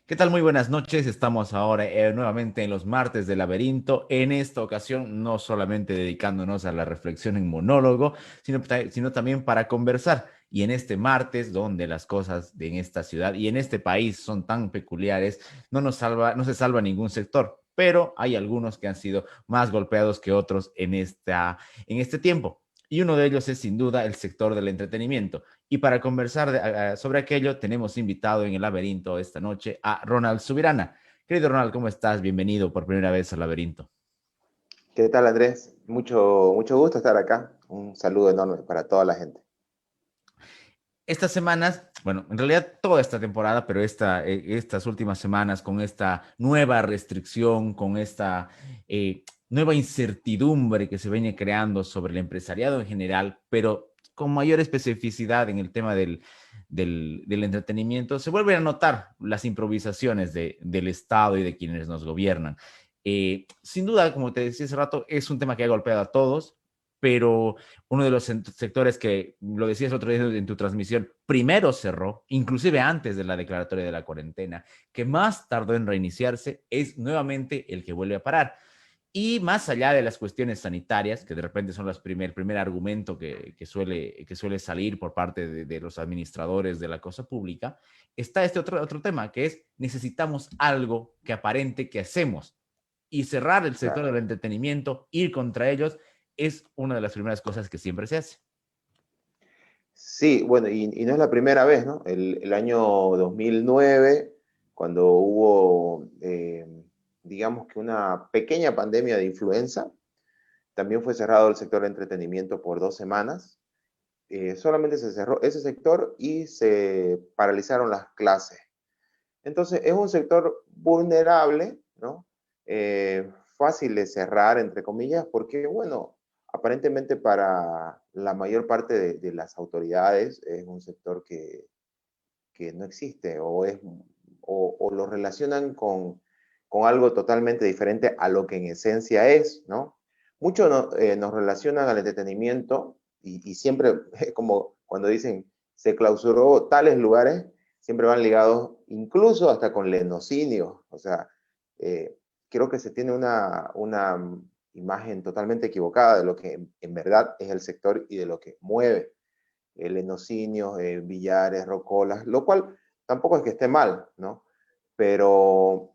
¿Qué tal? Muy buenas noches. Estamos ahora nuevamente en los martes del laberinto. En esta ocasión, no solamente dedicándonos a la reflexión en monólogo, sino también para conversar. Y en este martes, donde las cosas en esta ciudad y en este país son tan peculiares, no se salva ningún sector, pero hay algunos que han sido más golpeados que otros en este tiempo. Y uno de ellos es sin duda el sector del entretenimiento. Y para conversar sobre aquello, tenemos invitado en el laberinto esta noche a Ronald Subirana. Querido Ronald, ¿cómo estás? Bienvenido por primera vez al laberinto. ¿Qué tal, Andrés? Mucho gusto estar acá. Un saludo enorme para toda la gente. Estas semanas, bueno, en realidad toda esta temporada, pero estas últimas semanas con esta nueva restricción, con esta nueva incertidumbre que se viene creando sobre el empresariado en general, pero con mayor especificidad en el tema del entretenimiento, se vuelven a notar las improvisaciones del Estado y de quienes nos gobiernan. Sin duda, como te decía hace rato, es un tema que ha golpeado a todos, pero uno de los sectores que, lo decías el otro día en tu transmisión, primero cerró, inclusive antes de la declaratoria de la cuarentena, que más tardó en reiniciarse, es nuevamente el que vuelve a parar. Y más allá de las cuestiones sanitarias, que de repente son el primer argumento que suele salir por parte de los administradores de la cosa pública, está este otro tema, que es necesitamos algo que aparente que hacemos. Y cerrar el sector Claro. del entretenimiento, ir contra ellos, es una de las primeras cosas que siempre se hace. Sí, bueno, y no es la primera vez, ¿no? El año 2009, cuando hubo, digamos que una pequeña pandemia de influenza, también fue cerrado el sector de entretenimiento por 2 semanas. Solamente se cerró ese sector y se paralizaron las clases. Entonces, es un sector vulnerable, ¿no? Fácil de cerrar, entre comillas, porque, bueno, aparentemente para la mayor parte de las autoridades es un sector que no existe o lo relacionan con algo totalmente diferente a lo que en esencia es, ¿no? Muchos nos relacionan al entretenimiento y siempre, como cuando dicen, se clausuró tales lugares, siempre van ligados incluso hasta con lenocidio. O sea, eh, creo que se tiene una imagen totalmente equivocada de lo que en verdad es el sector y de lo que mueve lenocinios, billares, rocolas, lo cual tampoco es que esté mal, ¿no? Pero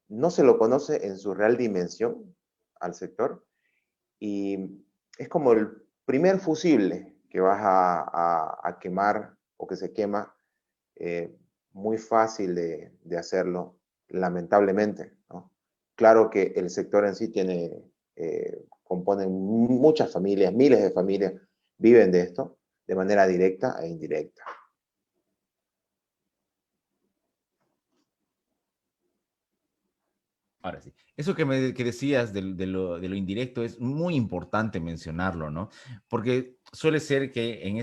no se lo conoce en su real dimensión al sector y es como el primer fusible que vas a quemar o que se quema, eh, muy fácil de hacerlo, lamentablemente, ¿no? Claro que el sector en sí componen muchas familias, miles de familias viven de esto de manera directa e indirecta. Ahora sí, eso que decías de lo indirecto es muy importante mencionarlo, ¿no? Porque suele ser que en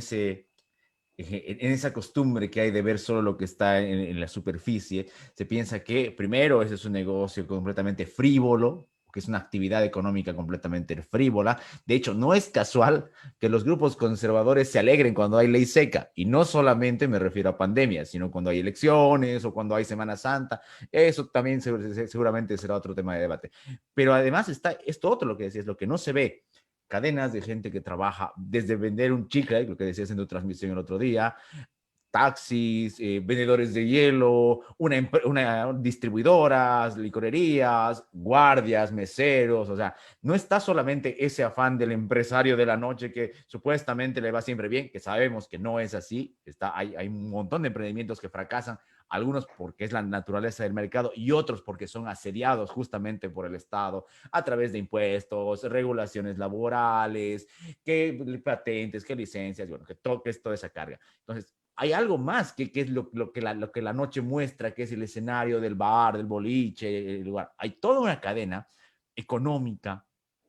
esa costumbre que hay de ver solo lo que está en la superficie, se piensa que primero ese es un negocio completamente frívolo, que es una actividad económica completamente frívola. De hecho, no es casual que los grupos conservadores se alegren cuando hay ley seca. Y no solamente me refiero a pandemias, sino cuando hay elecciones o cuando hay Semana Santa. Eso también seguramente será otro tema de debate. Pero además está esto otro, lo que decías, lo que no se ve, cadenas de gente que trabaja desde vender un chicle, lo que decías en tu transmisión el otro día, taxis, vendedores de hielo, una distribuidoras, licorerías, guardias, meseros, o sea, no está solamente ese afán del empresario de la noche que supuestamente le va siempre bien, que sabemos que no es así, hay un montón de emprendimientos que fracasan, algunos porque es la naturaleza del mercado y otros porque son asediados justamente por el Estado a través de impuestos, regulaciones laborales, que patentes, que licencias, bueno, que toques toda esa carga. Entonces, hay algo más que es lo que la noche muestra, que es el escenario del bar, del boliche, el lugar. Hay toda una cadena económica,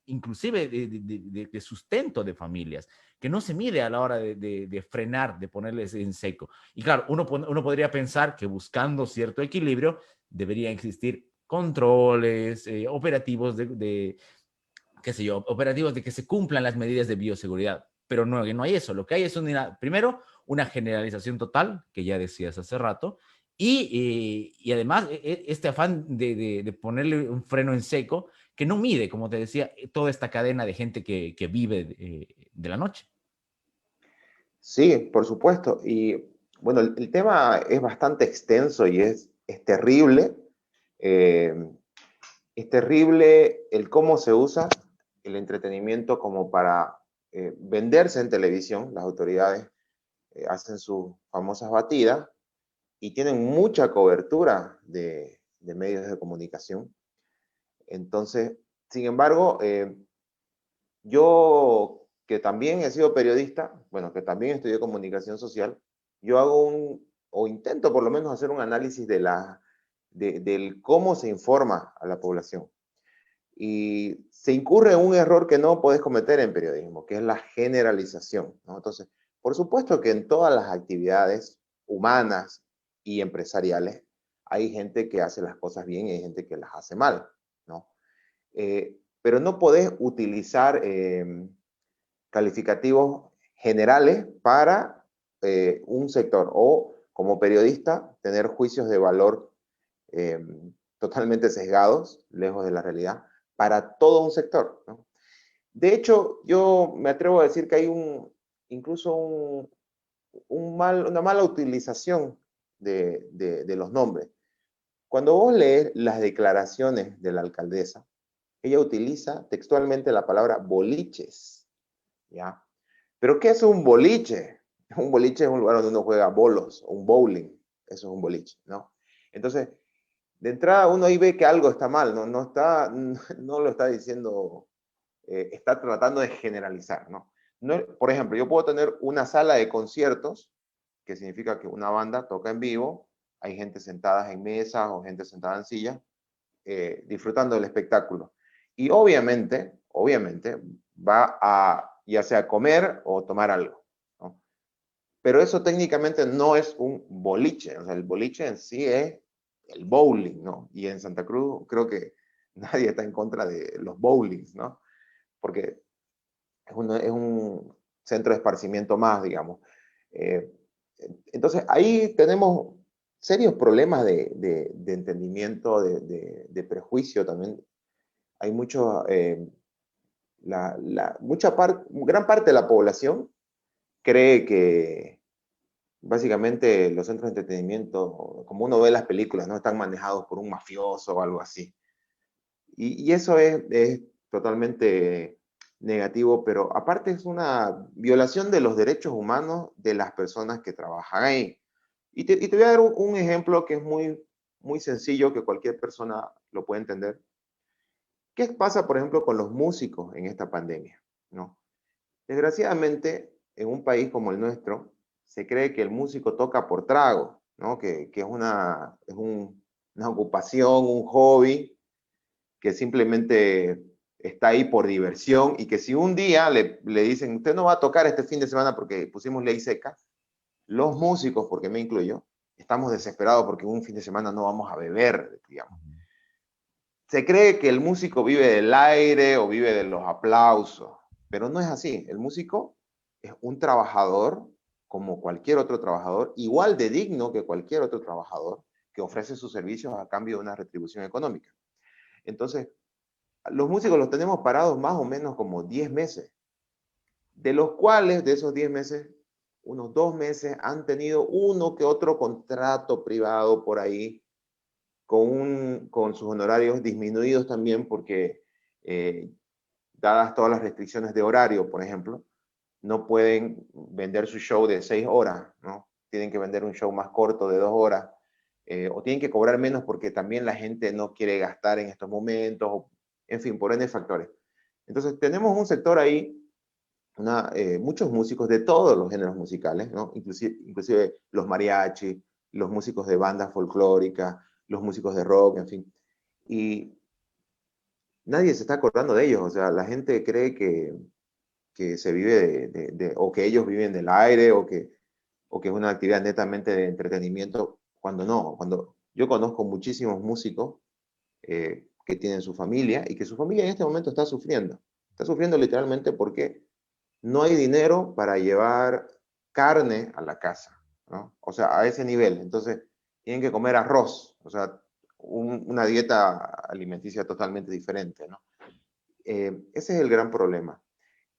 inclusive de sustento de familias, que no se mide a la hora de frenar, de ponerles en seco. Y claro, uno podría pensar que buscando cierto equilibrio debería existir controles, operativos qué sé yo, operativos de que se cumplan las medidas de bioseguridad. Pero no hay eso. Lo que hay es primero, una generalización total, que ya decías hace rato, Y además, este afán de ponerle un freno en seco que no mide, como te decía, toda esta cadena de gente que vive de la noche. Sí, por supuesto. Y bueno, el tema es bastante extenso y es terrible. Eh, es terrible el cómo se usa el entretenimiento como para venderse en televisión. Las autoridades hacen sus famosas batidas y tienen mucha cobertura de medios de comunicación. Entonces, sin embargo, yo que también he sido periodista, bueno, que también estudié comunicación social, yo hago o intento por lo menos hacer un análisis del cómo se informa a la población. Y se incurre en un error que no puedes cometer en periodismo, que es la generalización, ¿no? Entonces, por supuesto que en todas las actividades humanas y empresariales hay gente que hace las cosas bien y hay gente que las hace mal, ¿no? Pero no podés utilizar calificativos generales para un sector o como periodista tener juicios de valor eh, totalmente sesgados, lejos de la realidad, para todo un sector, ¿no? De hecho, yo me atrevo a decir que hay incluso una mala utilización de los nombres. Cuando vos lees las declaraciones de la alcaldesa, ella utiliza textualmente la palabra boliches, ¿ya? Pero ¿qué es un boliche? Un boliche es un lugar donde uno juega bolos o un bowling. Eso es un boliche, ¿no? Entonces, de entrada uno ahí ve que algo está mal, no, no, está, no lo está diciendo, está tratando de generalizar, ¿no? No. Por ejemplo, yo puedo tener una sala de conciertos, que significa que una banda toca en vivo, hay gente sentada en mesas o gente sentada en sillas, disfrutando del espectáculo. Y obviamente, va a ya sea comer o tomar algo, ¿no? Pero eso técnicamente no es un boliche, o sea, el boliche en sí es el bowling, ¿no? Y en Santa Cruz creo que nadie está en contra de los bowlings, ¿no? Porque es un centro de esparcimiento más, digamos. Eh, entonces, ahí tenemos serios problemas de entendimiento, de prejuicio también. Hay mucho, gran parte de la población cree que básicamente los centros de entretenimiento, como uno ve en las películas, no están manejados por un mafioso o algo así. Y eso es totalmente negativo, pero aparte es una violación de los derechos humanos de las personas que trabajan ahí. Y te voy a dar un ejemplo que es muy sencillo, que cualquier persona lo puede entender. ¿Qué pasa, por ejemplo, con los músicos en esta pandemia? ¿No? Desgraciadamente, en un país como el nuestro, se cree que el músico toca por trago, ¿no? Que una ocupación, un hobby, que simplemente está ahí por diversión y que si un día le dicen, usted no va a tocar este fin de semana porque pusimos ley seca, los músicos, porque me incluyo, estamos desesperados porque un fin de semana no vamos a beber, digamos. Se cree que el músico vive del aire o vive de los aplausos, pero no es así. El músico es un trabajador como cualquier otro trabajador, igual de digno que cualquier otro trabajador que ofrece sus servicios a cambio de una retribución económica. Entonces, los músicos los tenemos parados más o menos como 10 meses, de los cuales de esos 10 meses, unos 2 meses han tenido uno que otro contrato privado por ahí con sus honorarios disminuidos también porque, dadas todas las restricciones de horario, por ejemplo, no pueden vender su show de 6 horas, ¿no? Tienen que vender un show más corto de 2 horas, o tienen que cobrar menos porque también la gente no quiere gastar en estos momentos, o, en fin, por N factores. Entonces, tenemos un sector ahí, muchos músicos de todos los géneros musicales, ¿no? Inclusive los mariachi, los músicos de bandas folclóricas, los músicos de rock, en fin. Y nadie se está acordando de ellos, o sea, la gente cree que se vive o que ellos viven del aire, o que es una actividad netamente de entretenimiento, cuando no, cuando yo conozco muchísimos músicos que tienen su familia y que su familia en este momento está sufriendo literalmente porque no hay dinero para llevar carne a la casa, ¿no? O sea, a ese nivel. Entonces, tienen que comer arroz, o sea, una dieta alimenticia totalmente diferente, ¿no? Ese es el gran problema.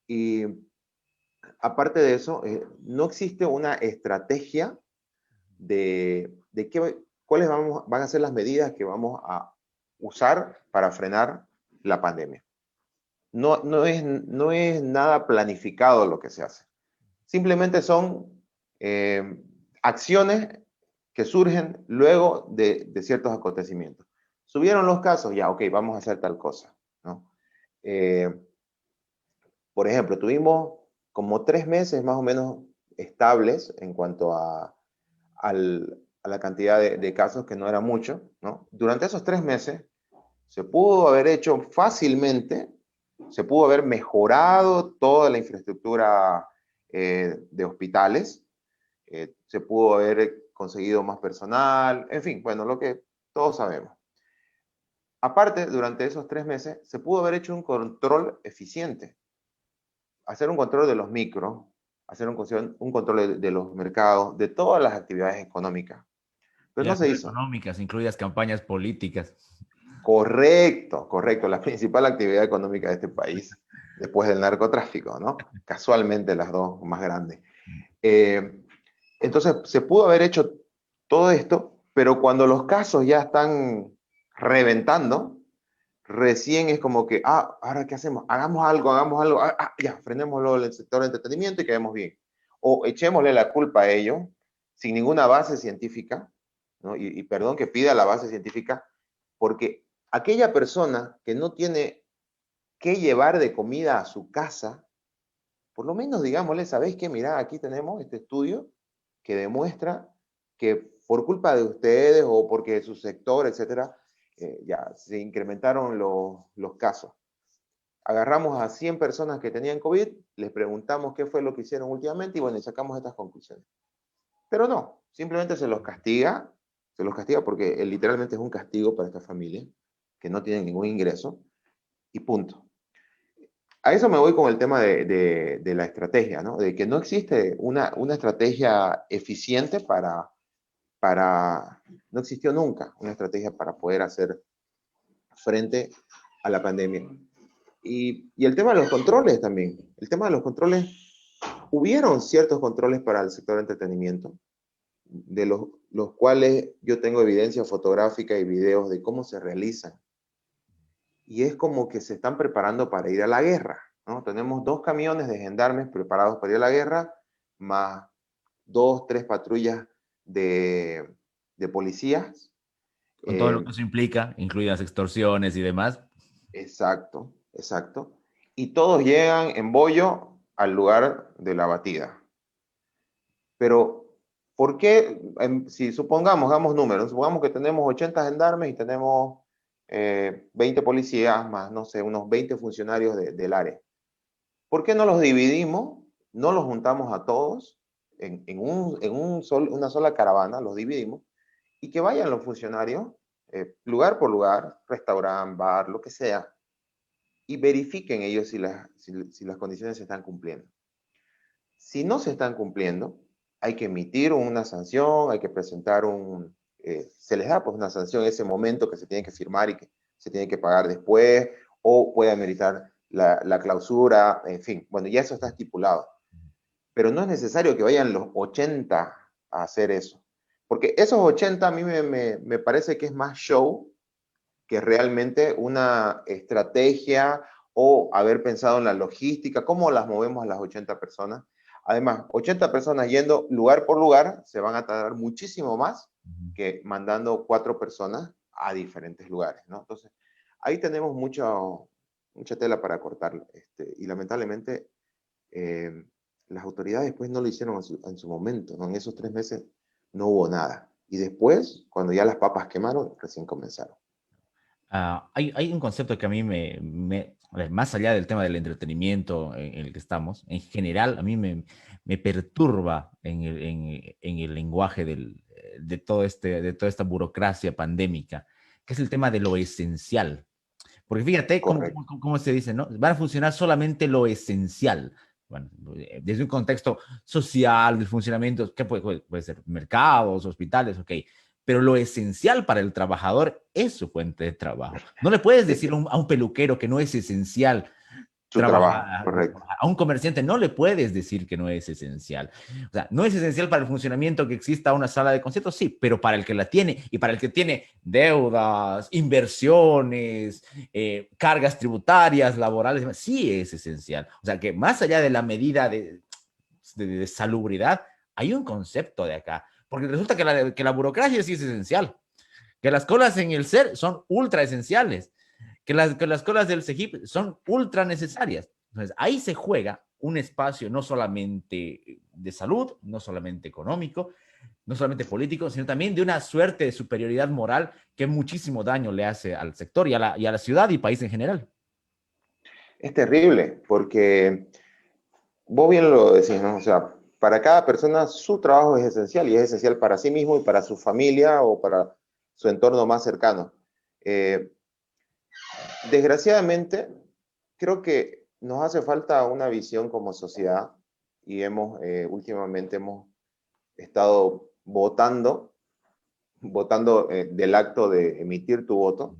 Y aparte de eso, no existe una estrategia de cuáles van a ser las medidas que vamos a usar para frenar la pandemia. No es nada planificado lo que se hace. Simplemente son acciones que surgen luego de ciertos acontecimientos. Subieron los casos, ya, ok, vamos a hacer tal cosa, ¿no? Por ejemplo, tuvimos como 3 meses más o menos estables en cuanto a la cantidad de casos, que no era mucho, ¿no? Durante esos 3 meses se pudo haber hecho fácilmente, se pudo haber mejorado toda la infraestructura de hospitales, se pudo haber conseguido más personal, en fin, bueno, lo que todos sabemos. Aparte, durante esos 3 meses se pudo haber hecho un control eficiente, hacer un control de los micros, hacer un control de los mercados, de todas las actividades económicas. Pero Ya no no se solo hizo. económicas, incluidas campañas políticas. Correcto, correcto. La principal actividad económica de este país, después del narcotráfico, ¿no? Casualmente las dos más grandes. Eh, entonces, se pudo haber hecho todo esto, pero cuando los casos ya están reventando, recién es como que, ¿ahora qué hacemos? Hagamos algo, ya, frenémoslo en el sector de entretenimiento y quedemos bien. O echémosle la culpa a ellos, sin ninguna base científica, ¿no? Y perdón que pida la base científica, porque aquella persona que no tiene que llevar de comida a su casa, por lo menos digámosle, ¿sabéis qué? Mirá, aquí tenemos este estudio que demuestra que por culpa de ustedes o porque su sector, etcétera, ya se incrementaron los casos. Agarramos a 100 personas que tenían COVID, les preguntamos qué fue lo que hicieron últimamente y bueno, y sacamos estas conclusiones. Pero no, simplemente se los castiga porque literalmente es un castigo para esta familia que no tienen ningún ingreso y punto. A eso me voy con el tema de la estrategia, ¿no? De que no existe una estrategia eficiente no existió nunca una estrategia para poder hacer frente a la pandemia. Y el tema de los controles también. El tema de los controles, hubieron ciertos controles para el sector de entretenimiento, de los cuales yo tengo evidencia fotográfica y videos de cómo se realizan. Y es como que se están preparando para ir a la guerra, ¿no? Tenemos 2 camiones de gendarmes preparados para ir a la guerra, más 2, 3 patrullas de policías. Con todo lo Eh, que eso implica, incluidas extorsiones y demás. exacto, exacto. Y todos llegan en bollo al lugar de la batida. Pero, ¿por qué? Si supongamos, hagamos números, supongamos que tenemos 80 gendarmes y tenemos 20 policías, más, no sé, unos 20 funcionarios del área. ¿Por qué no los dividimos? No los juntamos a todos una sola caravana, los dividimos, y que vayan los funcionarios, lugar por lugar, restaurante, bar, lo que sea, y verifiquen ellos si las condiciones se están cumpliendo. Si no se están cumpliendo, hay que emitir una sanción, hay que presentar se les da pues una sanción en ese momento que se tiene que firmar y que se tiene que pagar después, o puede ameritar la clausura, en fin, bueno, ya eso está estipulado. Pero no es necesario que vayan los 80 a hacer eso, porque esos 80 a mí me parece que es más show que realmente una estrategia o haber pensado en la logística, cómo las movemos a las 80 personas. Además, 80 personas yendo lugar por lugar se van a tardar muchísimo más que mandando 4 personas a diferentes lugares, ¿no? Entonces, ahí tenemos mucha tela para cortar, y lamentablemente las autoridades pues no lo hicieron en su momento, ¿no? En esos 3 meses no hubo nada. Y después, cuando ya las papas quemaron, recién comenzaron. Hay un concepto que a mí a ver, más allá del tema del entretenimiento en el que estamos, en general a mí me perturba en el lenguaje de toda esta burocracia pandémica, que es el tema de lo esencial. Porque fíjate Correcto. cómo se dice, ¿no? Van a funcionar solamente lo esencial. Bueno, desde un contexto social, del funcionamiento, ¿qué puede ser? Mercados, hospitales, ok. pero lo esencial para el trabajador es su fuente de trabajo. No le puedes decir a un peluquero que no es esencial Su trabajo, trabajar. correcto. A un comerciante no le puedes decir que no es esencial. O sea, no es esencial para el funcionamiento que exista una sala de conciertos, sí, pero para el que la tiene y para el que tiene deudas, inversiones, cargas tributarias, laborales, sí es esencial. O sea, que más allá de la medida de salubridad, hay un concepto de acá. Porque resulta que la burocracia sí es esencial, que las colas en el SER son ultra esenciales, que las colas del CEGIP son ultra necesarias. Entonces, ahí se juega un espacio no solamente de salud, no solamente económico, no solamente político, sino también de una suerte de superioridad moral que muchísimo daño le hace al sector y a la ciudad y país en general. Es terrible, porque vos bien lo decís, ¿no? O sea, para cada persona su trabajo es esencial y es esencial para sí mismo y para su familia o para su entorno más cercano. Eh, Desgraciadamente, creo que nos hace falta una visión como sociedad y últimamente hemos estado votando del acto de emitir tu voto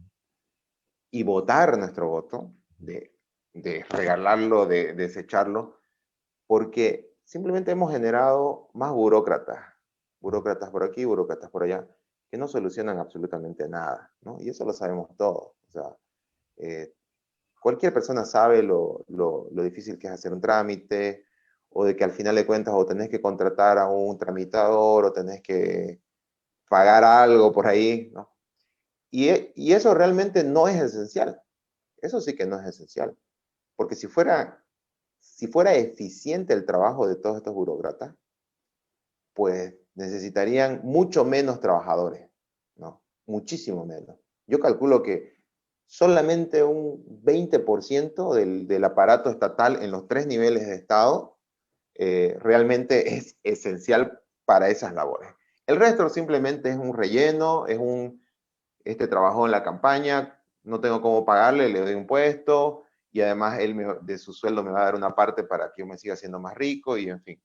y votar nuestro voto, de regalarlo, de desecharlo, porque simplemente hemos generado más burócratas por aquí, burócratas por allá, que no solucionan absolutamente nada, ¿no? Y eso lo sabemos todos. O sea, eh, cualquier persona sabe lo difícil que es hacer un trámite, o de que al final de cuentas o tenés que contratar a un tramitador, o tenés que pagar algo por ahí, ¿no? Y eso realmente no es esencial. Eso sí que no es esencial. Porque si fuera eficiente el trabajo de todos estos burócratas, pues necesitarían mucho menos trabajadores, ¿no? Muchísimo menos. Yo calculo que solamente un 20% del aparato estatal en los 3 niveles de Estado realmente es esencial para esas labores. El resto simplemente es un relleno, este trabajó en la campaña, no tengo cómo pagarle, le doy un puesto y además él de su sueldo me va a dar una parte para que yo me siga siendo más rico y en fin.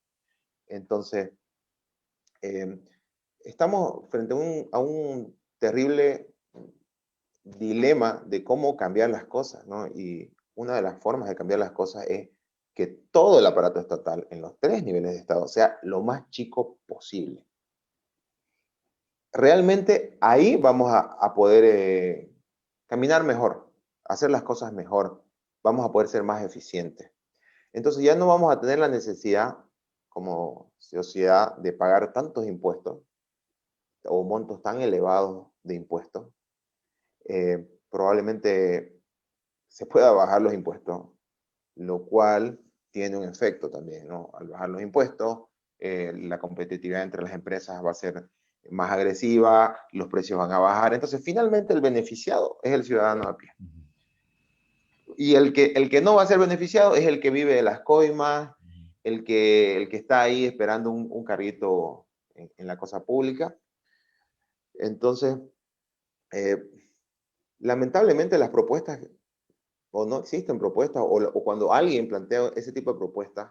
Entonces, eh, estamos frente a un terrible dilema de cómo cambiar las cosas, ¿no? Y una de las formas de cambiar las cosas es que todo el aparato estatal en los 3 niveles de Estado sea lo más chico posible. Realmente ahí vamos a poder caminar mejor, hacer las cosas mejor, vamos a poder ser más eficientes. Entonces ya no vamos a tener la necesidad como sociedad de pagar tantos impuestos o montos tan elevados de impuestos. Probablemente se pueda bajar los impuestos, lo cual tiene un efecto también, ¿no? Al bajar los impuestos, la competitividad entre las empresas va a ser más agresiva, los precios van a bajar, entonces finalmente el beneficiado es el ciudadano a pie. Y el que no va a ser beneficiado es el que vive de las coimas, el que está ahí esperando un carguito en la cosa pública. Entonces, eh, lamentablemente las propuestas, o no existen propuestas, o cuando alguien plantea ese tipo de propuestas,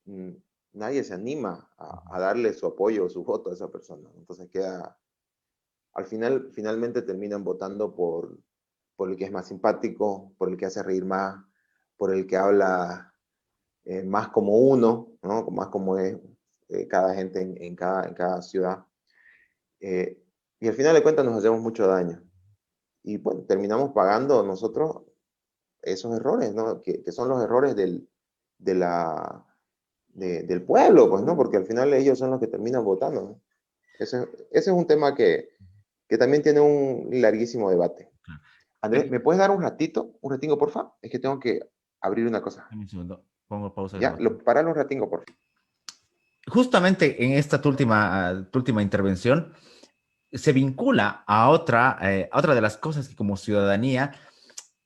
mm, nadie se anima a darle su apoyo o su voto a esa persona. Entonces finalmente terminan votando por el que es más simpático, por el que hace reír más, por el que habla más como uno, ¿no? Más como es cada gente en cada ciudad. Eh, y al final de cuentas nos hacemos mucho daño. Y bueno, terminamos pagando nosotros esos errores, ¿no? Que son los errores del pueblo, pues, ¿no? Porque al final ellos son los que terminan votando, ¿no? Ese es un tema que también tiene un larguísimo debate. Andrés, ¿me puedes dar un ratingo, porfa? Es que tengo que abrir una cosa. Un segundo, pongo pausa de Ya, grabación. paralo un ratingo, porfa. Justamente en esta tu última intervención se vincula a otra de las cosas que como ciudadanía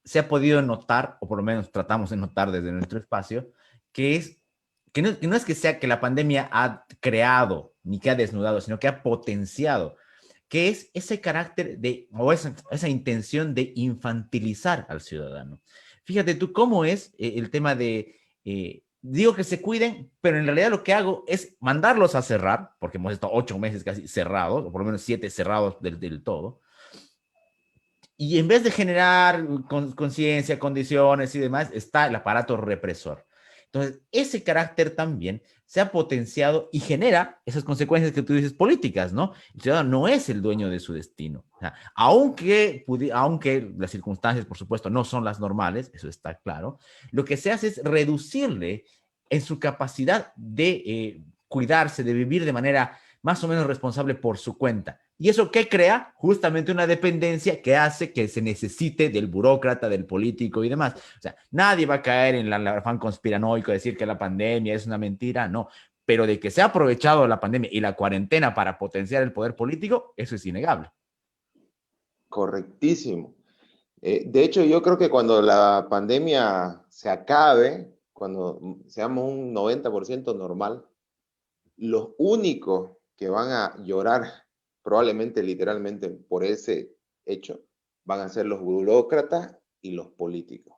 se ha podido notar, o por lo menos tratamos de notar desde nuestro espacio, que es que no es que sea que la pandemia ha creado ni que ha desnudado, sino que ha potenciado, que es ese carácter o esa intención de infantilizar al ciudadano. Fíjate tú cómo es el tema digo que se cuiden, pero en realidad lo que hago es mandarlos a cerrar, porque hemos estado 8 meses casi cerrados, o por lo menos 7 cerrados del todo, y en vez de generar conciencia, condiciones y demás, está el aparato represor. Entonces, ese carácter también se ha potenciado y genera esas consecuencias que tú dices políticas, ¿no? El ciudadano no es el dueño de su destino. O sea, aunque las circunstancias, por supuesto, no son las normales, eso está claro, lo que se hace es reducirle en su capacidad de cuidarse, de vivir de manera más o menos responsable por su cuenta. ¿Y eso qué crea? Justamente una dependencia que hace que se necesite del burócrata, del político y demás. O sea, nadie va a caer en el afán conspiranoico de decir que la pandemia es una mentira, no. Pero de que se ha aprovechado la pandemia y la cuarentena para potenciar el poder político, eso es innegable. Correctísimo. De hecho, yo creo que cuando la pandemia se acabe, cuando seamos un 90% normal, los únicos que van a llorar probablemente literalmente por ese hecho van a ser los burócratas y los políticos,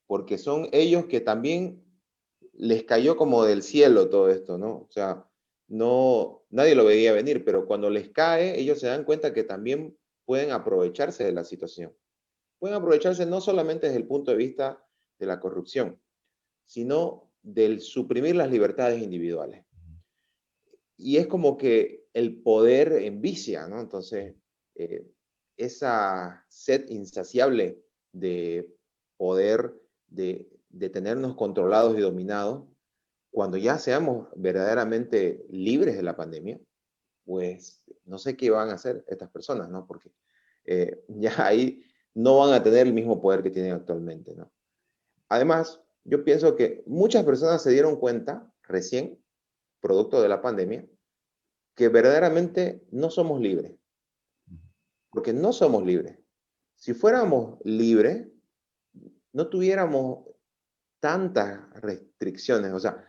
porque son ellos que también les cayó como del cielo todo esto, ¿no? O sea, no, nadie lo veía venir, pero cuando les cae, ellos se dan cuenta que también pueden aprovecharse de la situación. Pueden aprovecharse no solamente desde el punto de vista de la corrupción, sino del suprimir las libertades individuales. Y es como que el poder envicia, ¿no? Entonces, eh, esa sed insaciable de poder, de tenernos controlados y dominados, cuando ya seamos verdaderamente libres de la pandemia, pues no sé qué van a hacer estas personas, ¿no? Porque ya ahí no van a tener el mismo poder que tienen actualmente, ¿no? Además, yo pienso que muchas personas se dieron cuenta recién, producto de la pandemia, que verdaderamente no somos libres, porque no somos libres. Si fuéramos libres, no tuviéramos tantas restricciones. O sea,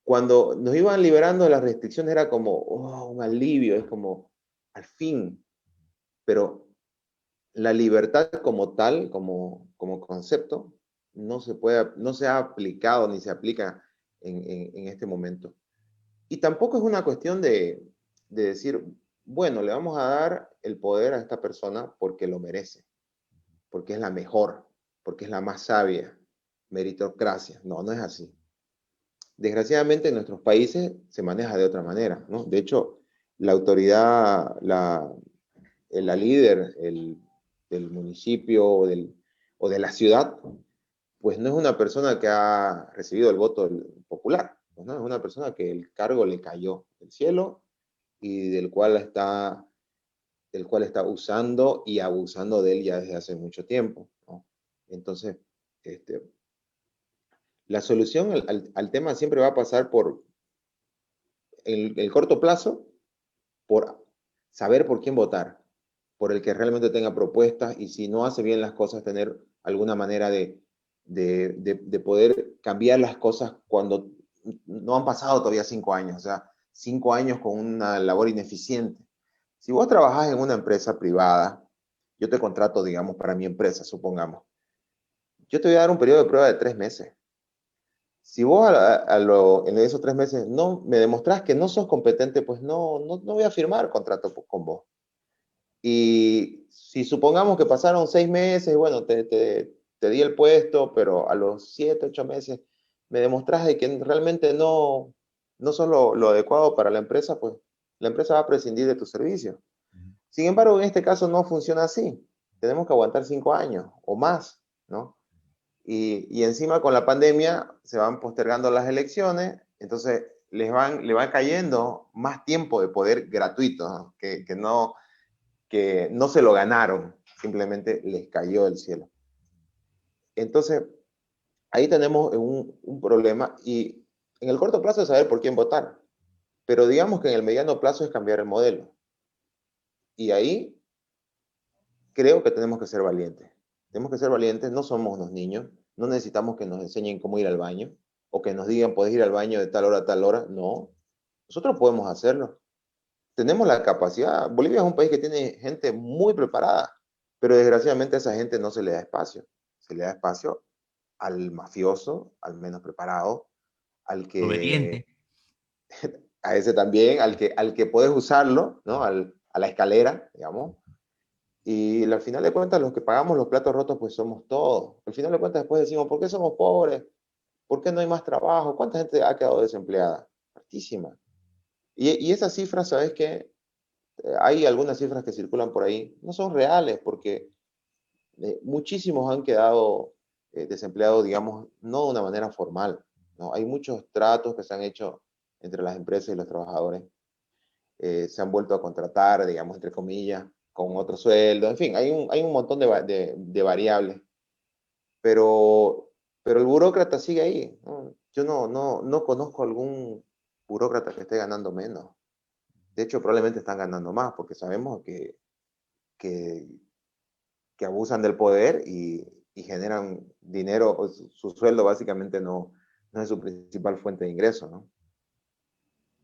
cuando nos iban liberando de las restricciones era como un alivio, es como al fin. Pero la libertad como tal, como concepto, no se ha aplicado ni se aplica en este momento. Y tampoco es una cuestión de decir, bueno, le vamos a dar el poder a esta persona porque lo merece, porque es la mejor, porque es la más sabia, meritocracia. No, no es así. Desgraciadamente en nuestros países se maneja de otra manera, ¿no? De hecho, la autoridad, la líder del municipio o de la ciudad, pues no es una persona que ha recibido el voto popular, pues no, es una persona que el cargo le cayó del cielo y del cual está usando y abusando de él ya desde hace mucho tiempo, ¿no? Entonces, este, la solución al tema siempre va a pasar por el corto plazo, por saber por quién votar, por el que realmente tenga propuestas y si no hace bien las cosas, tener alguna manera de poder cambiar las cosas cuando no han pasado todavía 5 años, o sea, 5 años con una labor ineficiente. Si vos trabajás en una empresa privada, yo te contrato, digamos, para mi empresa, supongamos, yo te voy a dar un periodo de prueba de 3 meses. Si vos en esos 3 meses no me demostrás que no sos competente, pues no voy a firmar contrato con vos. Y si supongamos que pasaron 6 meses, bueno, te di el puesto, pero a los 7, 8 meses me demostrás de que realmente no sos lo adecuado para la empresa, pues la empresa va a prescindir de tu servicio. Sin embargo, en este caso no funciona así. Tenemos que aguantar 5 años o más, ¿no? Y encima con la pandemia se van postergando las elecciones, entonces le va cayendo más tiempo de poder gratuito, ¿no? Que no se lo ganaron, simplemente les cayó del cielo. Entonces, ahí tenemos un problema y en el corto plazo es saber por quién votar, pero digamos que en el mediano plazo es cambiar el modelo. Y ahí creo que tenemos que ser valientes. Tenemos que ser valientes, no somos unos niños, no necesitamos que nos enseñen cómo ir al baño o que nos digan, puedes ir al baño de tal hora a tal hora. No, nosotros podemos hacerlo. Tenemos la capacidad. Bolivia es un país que tiene gente muy preparada, pero desgraciadamente a esa gente no se le da espacio. Se le da espacio al mafioso, al menos preparado, al Obediente. que, a ese también, al que puedes usarlo, ¿no? A la escalera, digamos. Y al final de cuentas, los que pagamos los platos rotos, pues somos todos. Al final de cuentas, después decimos, ¿por qué somos pobres? ¿Por qué no hay más trabajo? ¿Cuánta gente ha quedado desempleada? Altísima. Y esas cifras, ¿sabes qué? Hay algunas cifras que circulan por ahí, no son reales, porque muchísimos han quedado desempleados, digamos, no de una manera formal, ¿no? Hay muchos tratos que se han hecho entre las empresas y los trabajadores. Se han vuelto a contratar, digamos, entre comillas, con otro sueldo, en fin, hay un montón de variables, pero, pero el burócrata sigue ahí, ¿no? Yo no conozco algún burócrata que esté ganando menos. De hecho, probablemente están ganando más, porque sabemos que, que abusan del poder y generan dinero, o su sueldo básicamente no es su principal fuente de ingreso, ¿no?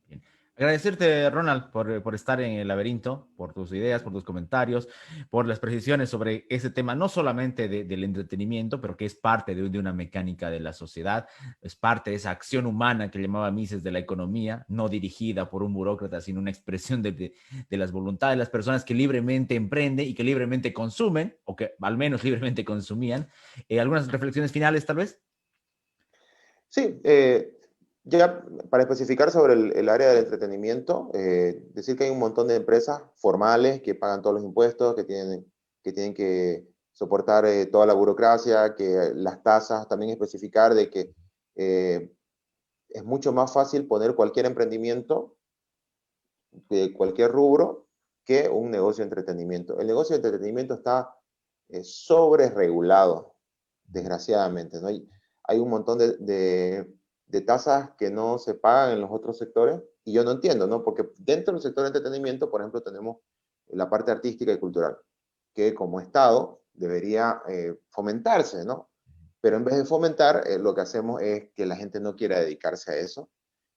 Bien. Agradecerte, Ronald, por estar en el laberinto, por tus ideas, por tus comentarios, por las precisiones sobre ese tema, no solamente del entretenimiento, pero que es parte de una mecánica de la sociedad, es parte de esa acción humana que llamaba Mises de la economía, no dirigida por un burócrata, sino una expresión de las voluntades de las personas que libremente emprenden y que libremente consumen, o que al menos libremente consumían. ¿Algunas reflexiones finales, tal vez? Sí, ya para especificar sobre el área del entretenimiento, decir que hay un montón de empresas formales que pagan todos los impuestos, que tienen que soportar toda la burocracia, que las tasas, también especificar de que eh, es mucho más fácil poner cualquier emprendimiento de cualquier rubro que un negocio de entretenimiento. El negocio de entretenimiento está sobre regulado, desgraciadamente, ¿no? Hay un montón de tasas que no se pagan en los otros sectores y yo no entiendo, ¿no? Porque dentro del sector de entretenimiento, por ejemplo, tenemos la parte artística y cultural, que como Estado debería fomentarse, ¿no? Pero en vez de fomentar, lo que hacemos es que la gente no quiera dedicarse a eso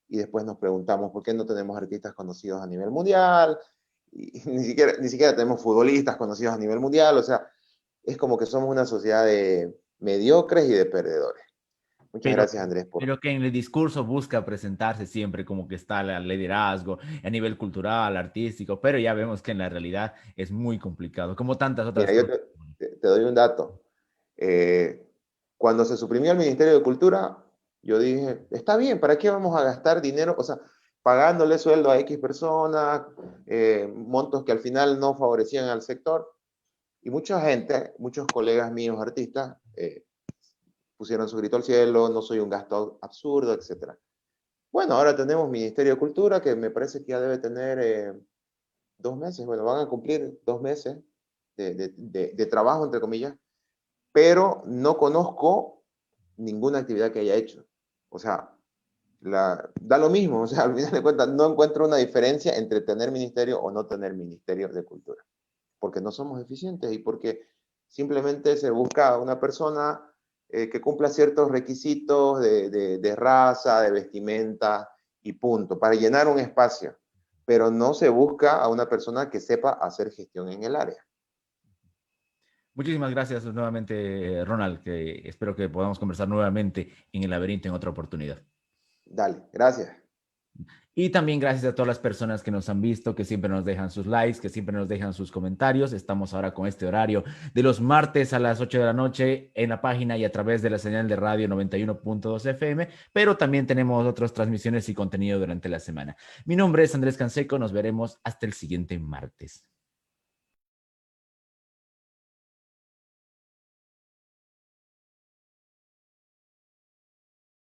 y después nos preguntamos por qué no tenemos artistas conocidos a nivel mundial, y ni siquiera tenemos futbolistas conocidos a nivel mundial, o sea, es como que somos una sociedad de mediocres y de perdedores. Muchas pero, gracias, Andrés, por... pero que en el discurso busca presentarse siempre como que está el liderazgo a nivel cultural, artístico, pero ya vemos que en la realidad es muy complicado, como tantas otras Mira, yo cosas. te doy un dato. Eh, Cuando se suprimió el Ministerio de Cultura, yo dije, está bien, ¿para qué vamos a gastar dinero? O sea, pagándole sueldo a X personas, montos que al final no favorecían al sector. Y mucha gente, muchos colegas míos artistas, pusieron su grito al cielo, no soy un gasto absurdo, etcétera. Bueno, ahora tenemos Ministerio de Cultura, que me parece que ya debe tener 2 meses, bueno, van a cumplir 2 meses de trabajo, entre comillas, pero no conozco ninguna actividad que haya hecho. O sea, da lo mismo, o sea, al final de cuentas, no encuentro una diferencia entre tener ministerio o no tener Ministerio de Cultura, porque no somos eficientes y porque simplemente se busca una persona que cumpla ciertos requisitos de raza, de vestimenta y punto, para llenar un espacio, pero no se busca a una persona que sepa hacer gestión en el área. Muchísimas gracias nuevamente, Ronald, que espero que podamos conversar nuevamente en el laberinto en otra oportunidad. Dale, gracias. Y también gracias a todas las personas que nos han visto, que siempre nos dejan sus likes, que siempre nos dejan sus comentarios. Estamos ahora con este horario de los martes a las 8 de la noche en la página y a través de la señal de radio 91.2 FM, pero también tenemos otras transmisiones y contenido durante la semana. Mi nombre es Andrés Canseco, nos veremos hasta el siguiente martes.